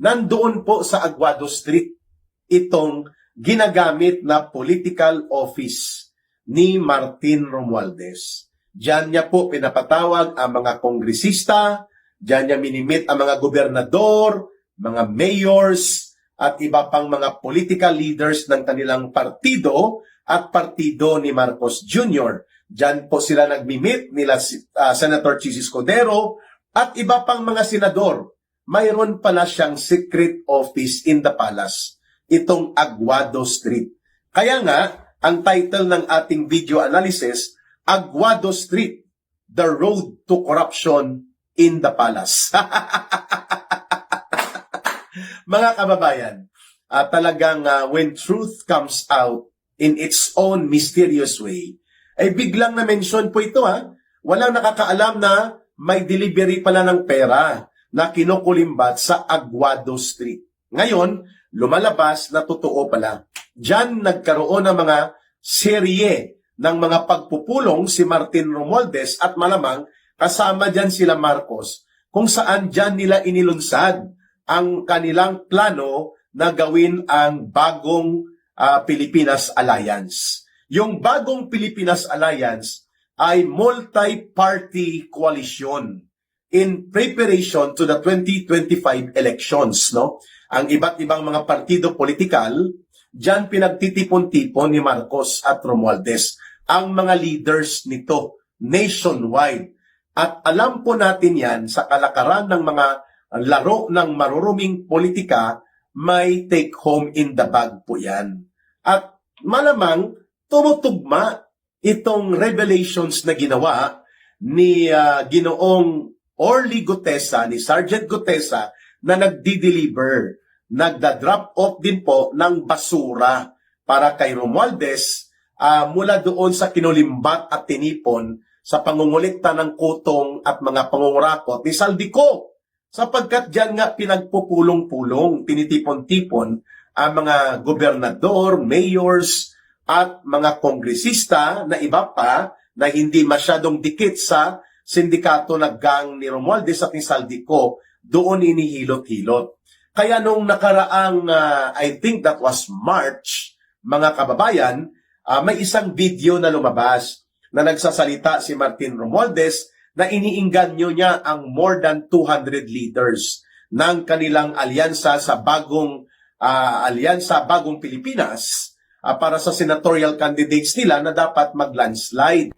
nandoon po sa Aguado Street itong ginagamit na political office ni Martin Romualdez. Diyan niya po pinapatawag ang mga kongresista, diyan niya minimit ang mga gobernador, mga mayors, at iba pang mga political leaders ng kanilang partido at partido ni Marcos Jr. Diyan po sila nagmimit nila Senator Chis Escudero at iba pang mga senador. Mayroon pala siyang secret office in the palace, itong Aguado Street. Kaya nga, ang title ng ating video analysis, Aguado Street, The Road to Corruption in the Palace. Mga kababayan, talagang when truth comes out in its own mysterious way, ay biglang na-mention po ito Walang nakakaalam na may delivery pala ng pera na kinukulimbat sa Aguado Street. Ngayon, lumalabas na totoo pala. Diyan nagkaroon ng mga serye ng mga pagpupulong si Martin Romualdez at malamang kasama diyan sila Marcos, kung saan diyan nila inilunsad ang kanilang plano na gawin ang bagong Pilipinas Alliance. Yung bagong Pilipinas Alliance ay multi-party coalition in preparation to the 2025 elections, no? Ang iba't ibang mga partido politikal, diyan pinagtitipon-tipon ni Marcos at Romualdez ang mga leaders nito nationwide. At alam po natin yan sa kalakaran ng mga laro ng maruruming politika, may take home in the bag po yan. At malamang tumutugma itong revelations na ginawa ni Ginoong Orly Gutesa, ni Sergeant Gutesa, na nagdi-deliver, nagda-drop off din po ng basura para kay Romualdez mula doon sa kinulimbat at tinipon sa pangungulikta ng kutong at mga pangungurakot ni Saldico. Sapagkat diyan nga pinagpupulong-pulong, tinitipon-tipon ang mga gobernador, mayors, at mga kongresista na iba pa na hindi masyadong dikit sa sindikato na gang ni Romualdez at ni Saldico, doon inihilot-hilot. Kaya nung nakaraang, I think that was March, mga kababayan, may isang video na lumabas na nagsasalita si Martin Romualdez na iniingganyo niya ang more than 200 leaders ng kanilang alyansa sa bagong Bagong Pilipinas para sa senatorial candidates nila na dapat mag-landslide.